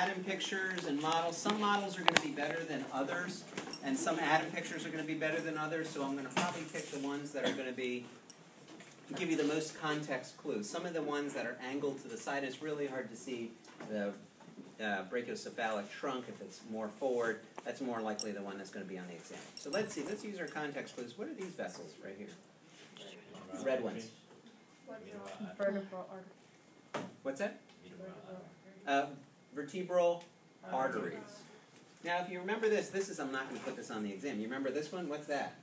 atom pictures and models. Some models are going to be better than others, and some atom pictures are going to be better than others, so I'm going to probably pick the ones that are going to give you the most context clues. Some of the ones that are angled to the side, it's really hard to see the brachiocephalic trunk. If it's more forward, that's more likely the one that's going to be on the exam. So let's see, let's use our context clues. What are these vessels right here? Red ones. Vertebral artery. What's that? Vertebral arteries. Now, if you remember this is, I'm not going to put this on the exam. You remember this one? What's that?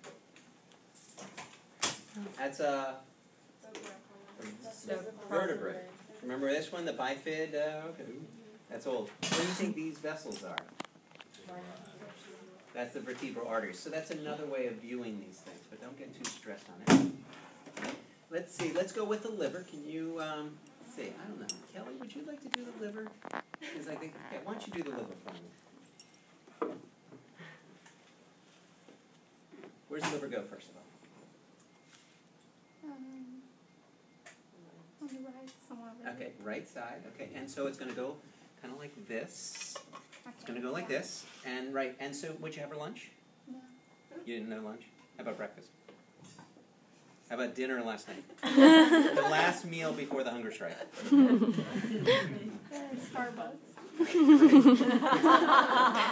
That's a vertebrae. Remember this one, the bifid? Okay. That's old. What do you think these vessels are? That's the vertebral arteries. So that's another way of viewing these things, but don't get too stressed on it. Let's see. Let's go with the liver. Can you see? I don't know. Kelly, would you like to do the liver? Because I think, okay, why don't you do the liver for me? Where's the liver go, first of all? On the right, somewhere over there. Okay, right side. Okay, and so it's going to go kind of like this. It's going to go like this. And right, and so would you have for lunch? No. You didn't know lunch? How about breakfast? How about dinner last night? The last meal before the hunger strike. Starbucks.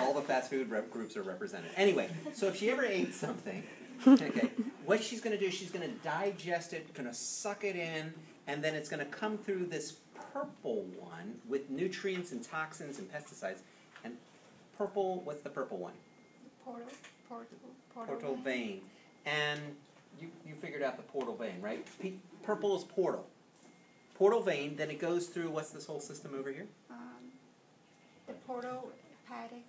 All the fast food groups are represented. Anyway, so if she ever ate something, okay, what she's going to do is she's going to digest it, going to suck it in, and then it's going to come through this purple one with nutrients and toxins and pesticides. And purple, what's the purple one? Portal vein. And you figured out the portal vein, right? Purple is portal. Portal vein, then it goes through, what's this whole system over here? The portal hepatic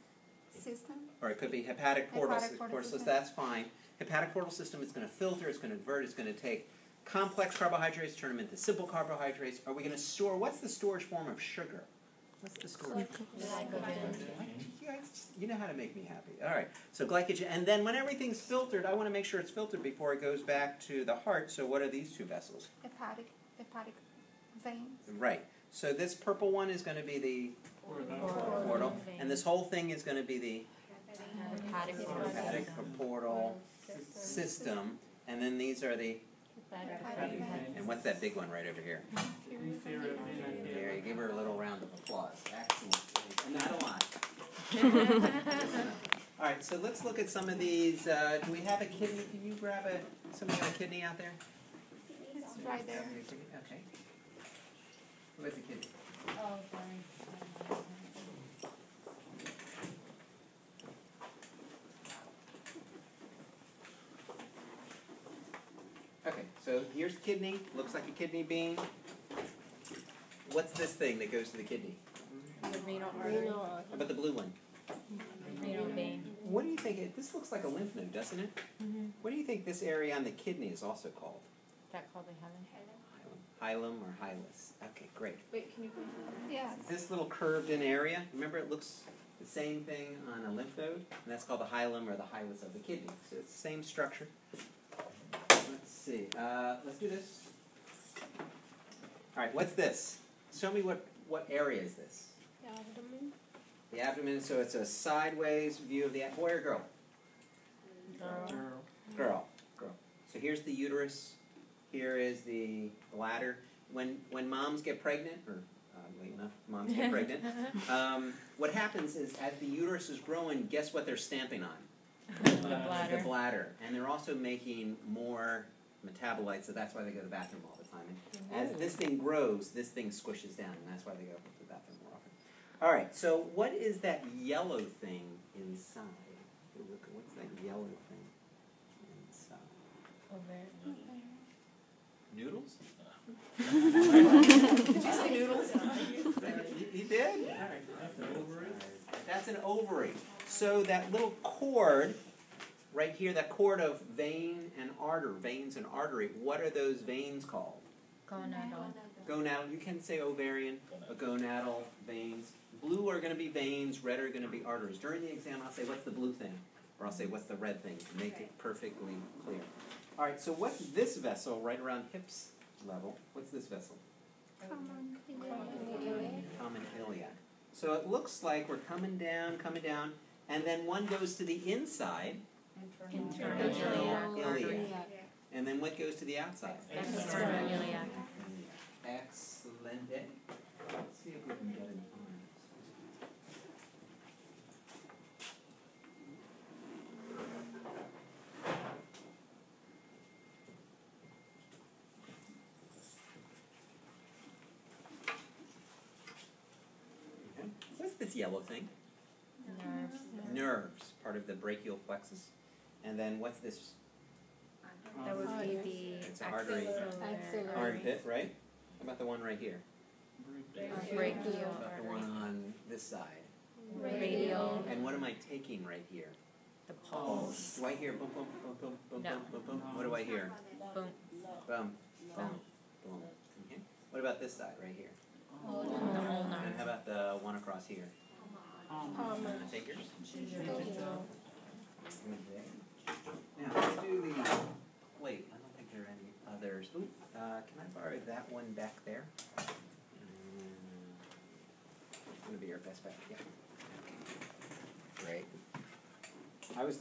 system. Or it could be hepatic portal system. So that's fine. Hepatic portal system is going to filter, it's going to convert, it's going to take complex carbohydrates, turn them into simple carbohydrates. Are we going to store, what's the storage form of sugar? What's the storage? You know how to make me happy. All right, so glycogen. And then when everything's filtered, I want to make sure it's filtered before it goes back to the heart. So what are these two vessels? Hepatic veins. Right. So this purple one is going to be the portal. And this whole thing is going to be the hepatic portal system. And then these are the... And what's that big one right over here? There, you give her a little round of applause. Excellent. And not a lot. All right, so let's look at some of these. Do we have a kidney? Can you grab somebody got a kidney out there? It's right there. Okay. Who has a kidney? Oh, sorry. Okay, so here's the kidney. Looks like a kidney bean. What's this thing that goes to the kidney? The renal artery. How about the blue one? Renal vein. What do you think? This looks like a lymph node, doesn't it? Mm-hmm. What do you think this area on the kidney is also called? Is that called the Hilum or hilus. Okay, great. Wait, can you put Yeah. This little curved in area, remember it looks the same thing on a lymph node? And that's called the hilum or the hilus of the kidney. So it's the same structure. Let's see. Let's do this. All right, what's this? Show me what area is this? The abdomen. The abdomen, so it's a sideways view of the boy or girl? Girl. So here's the uterus. Here is the bladder. When moms get pregnant, or oddly enough, moms get pregnant, what happens is as the uterus is growing, guess what they're stamping on? The bladder. And they're also making more metabolites, so that's why they go to the bathroom all the time. And as this thing grows, this thing squishes down, and that's why they go to the bathroom more often. All right, so what is that yellow thing inside? What's that yellow thing inside? Noodles? Did you say noodles? You did? All right. That's an ovary. That's an ovary. So that little cord right here, that cord of veins and artery, what are those veins called? Gonadal. You can say ovarian, but gonadal veins. Blue are going to be veins, red are going to be arteries. During the exam, I'll say, what's the blue thing? Or I'll say, what's the red thing? To make it perfectly clear. All right, so what's this vessel right around hips level? What's this vessel? Common Common iliac. So it looks like we're coming down, and then one goes to the inside. Internal Iliac. And then what goes to the outside? External iliac. Excellent. Let's see if we can get an arms. Okay. What's this yellow thing? Nerves. Nerves, part of the brachial plexus. And then what's this? That would be the It's an artery. axillary. Armpit, right? How about the one right here? Brachial How about the one artery. on this side? Radial. And what am I taking right here? The pulse. Do I hear boom, boom, boom, boom, boom, No. boom, boom, boom? What do I hear? Boom. Boom, boom, boom. Okay. What about this side right here? The ulnar. And how about the one across here? Take yours. Now let's do the plate. I don't think there are any others. Ooh, can I borrow that one back there? It's going to be your best bet. Yeah. Okay. Great. I always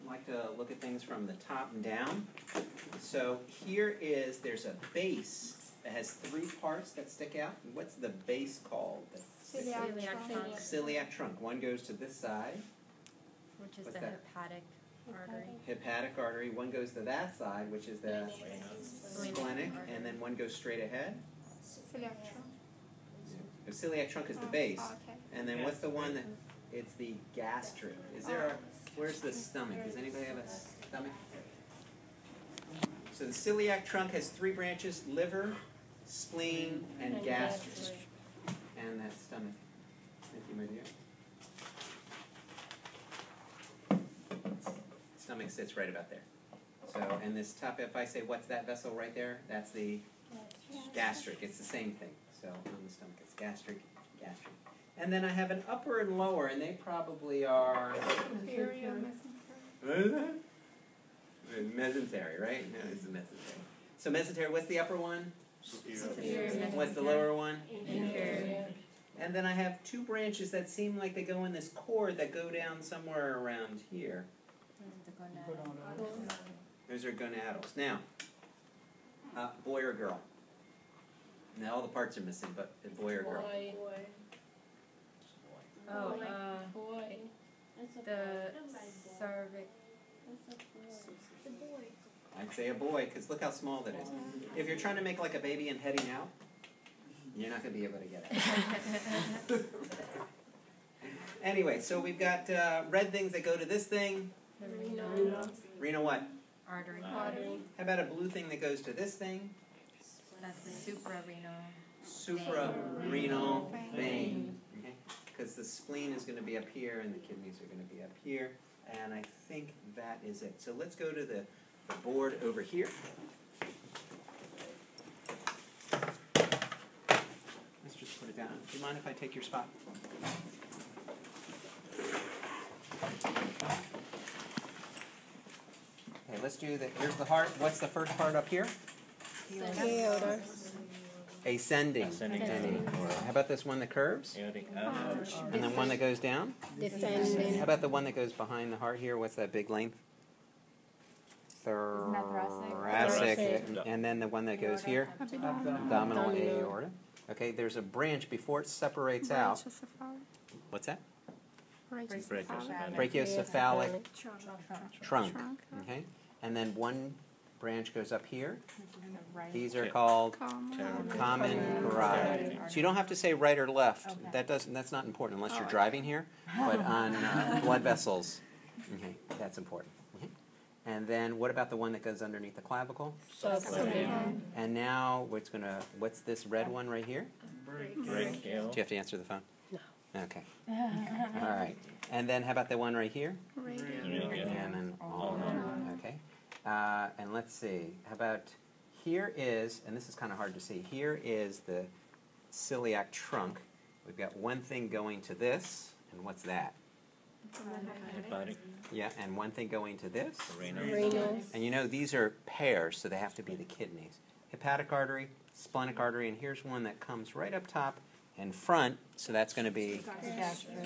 like to look at things from the top and down. So there's a base that has 3 parts that stick out. What's the base called? Celiac trunk. Celiac trunk. One goes to this side. Which is What's the that? hepatic artery. Hepatic artery. One goes to that side, which is the splenic, and then one goes straight ahead. The celiac trunk is the base, and then what's the one that? It's the gastric. Is there a? Where's the stomach? Does anybody have a stomach? So the celiac trunk has 3 branches: liver, spleen, and gastric, and that stomach. Thank you, my dear. Stomach sits right about there. So, and this top, if I say, what's that vessel right there? That's the gastric. It's the same thing. So on the stomach, it's gastric. And then I have an upper and lower, and they probably are... What is that? Mesentery, right? No, it's the mesentery. So mesentery, what's the upper one? Superior. What's the lower one? Inferior. And then I have 2 branches that seem like they go in this cord that go down somewhere around here. Those are gonadals. Now, boy or girl? Now all the parts are missing, but boy or girl? Oh, the cervix. I'd say a boy, because look how small that is. If you're trying to make like a baby and heading out, you're not going to be able to get it. Anyway, so we've got red things that go to this thing. Renal what? Artery. How about a blue thing that goes to this thing? That's the suprarenal. Suprarenal vein. Okay? Because the spleen is going to be up here and the kidneys are going to be up here. And I think that is it. So let's go to the board over here. Let's just put it down. Do you mind if I take your spot? Okay, let's do the, here's the heart. What's the first part up here? Aorta. Ascending. Ascending. How about this one that curves? And then one that goes down? Descending. How about the one that goes behind the heart here? What's that big length? Thoracic. And then the one that goes here? Abdominal aorta. Okay, there's a branch before it separates out. What's that? Brachiocephalic trunk. Okay, and then one branch goes up here. These are called common carotid. So you don't have to say right or left. That's not important unless you're driving here. But on blood vessels, okay, that's important. Okay. And then what about the one that goes underneath the clavicle? And now what's this red one right here? Brachial. Do you have to answer the phone? No. Okay. All right. And then how about the one right here? And then okay. And let's see. How about here is, and this is kind of hard to see, here is the celiac trunk. We've got one thing going to this, and what's that? Hepatic. Yeah, and one thing going to this. Renal. And you know these are pairs, so they have to be the kidneys. Hepatic artery, splenic artery, and here's one that comes right up top and front, so that's going to be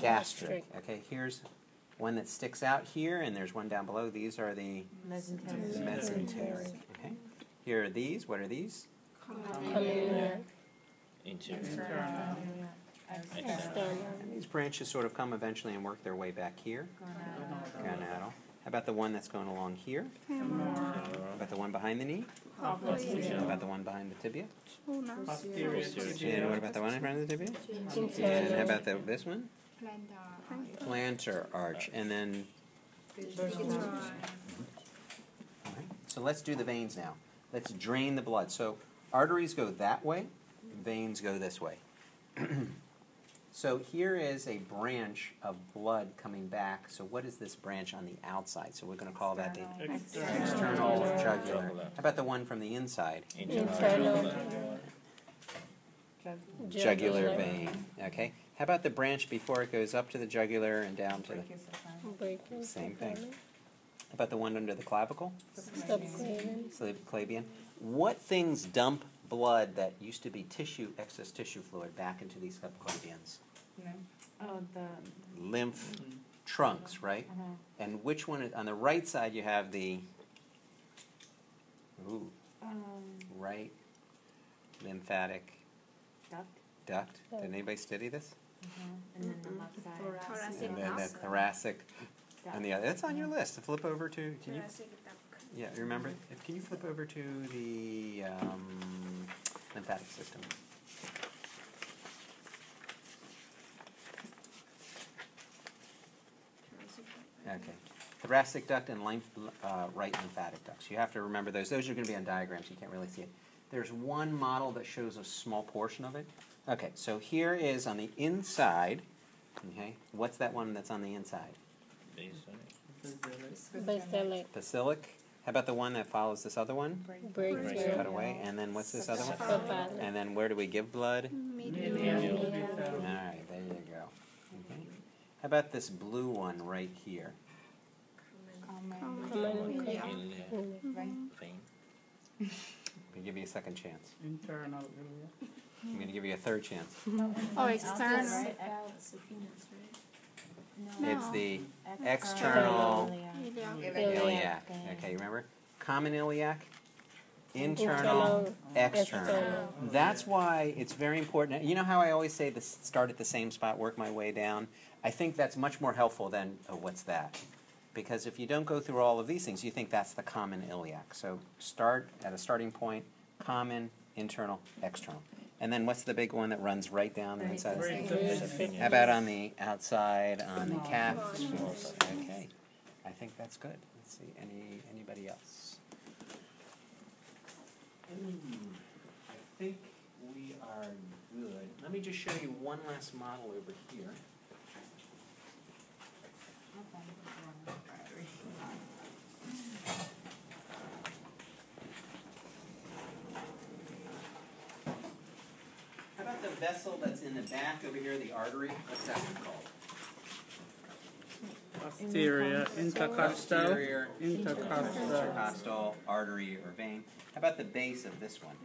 gastric. Okay, here's one that sticks out here, and there's one down below. These are the mesenteric. Okay, here are these. What are these? Interior. And these branches sort of come eventually and work their way back here. Gonadal. How about the one that's going along here? How about the one behind the knee? How about the one behind the tibia? And what about the one in front of the tibia? And how about this one? Plantar arch. And then... So let's do the veins now. Let's drain the blood. So arteries go that way, veins go this way. So here is a branch of blood coming back. So what is this branch on the outside? So we're going to call that the external jugular. How about the one from the inside? Internal. Jugular vein. Okay. How about the branch before it goes up to the jugular and down to the... Same thing. How about the one under the clavicle? Subclavian. What things dump blood that used to be tissue, excess tissue fluid, back into these subclavians? Oh, the Lymph trunks, right? And which one is, on the right side you have the right lymphatic duct. Did anybody study this? and then the left side. And then the thoracic on the other. That's on your list. Flip over to, can you? Yeah, remember? Can you flip over to the lymphatic system? Okay. Thoracic duct and right lymphatic ducts. You have to remember those. Those are going to be on diagrams. You can't really see it. There's one model that shows a small portion of it. Okay, so here is on the inside. Okay, what's that one that's on the inside? Basilic. How about the one that follows this other one? Cut away. And then what's this other one? And then where do we give blood? Medial. All right, there you go. Okay. How about this blue one right here? I'll give you a second chance. Internal. I'm going to give you a third chance. Oh, external. It's the external iliac. Okay, remember? Common iliac, internal, external. That's why it's very important. You know how I always say this, start at the same spot, work my way down? I think that's much more helpful than, oh, what's that? Because if you don't go through all of these things, you think that's the common iliac. So start at a starting point, common, internal, external. And then what's the big one that runs right down the inside? How about on the outside, on the calf? Okay, I think that's good. Let's see, anybody else? I think we are good. Let me just show you one last model over here. How about the vessel that's in the back over here, the artery? What's that one called? Posterior, intercostal, Posterior, intercostal artery or vein. How about the base of this one?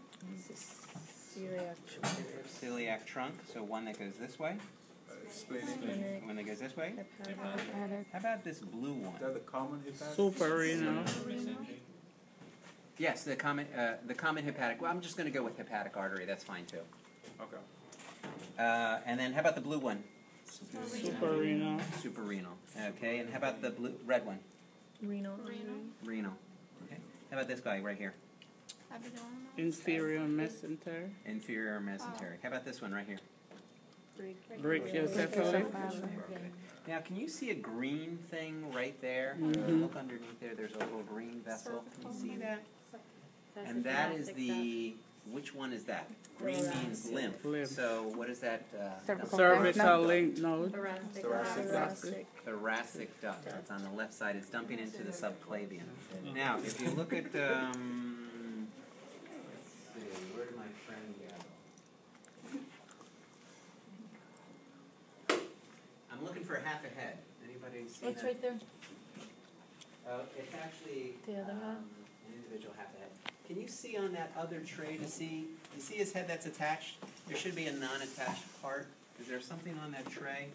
Celiac trunk, so one that goes this way. One that goes this way. How about this blue one? Is that the common hepatic? suprarenal, Yes, the common hepatic. Well, I'm just going to go with hepatic artery. That's fine too. Okay. And then how about the blue one? suprarenal, Suprarenal. Okay, and how about the red one? Renal. Renal. Okay. How about this guy right here? inferior mesenteric, Inferior mesenteric. How about this one right here? brachiocephalic, Now, can you see a green thing right there? Look underneath there. There's a little green vessel. Can you see that? And that is the. Which one is that? Green means lymph. So what is that? cervical lymph node, Thoracic duct. It's on the left side. It's dumping into the subclavian. Now, if you look at, let's see, where did my friend go? I'm looking for half a head. Anybody see It's that? right there. It's actually The other half? an individual half a head. can you see on that other tray to see, you see his head that's attached? There should be a non-attached part. Is there something on that tray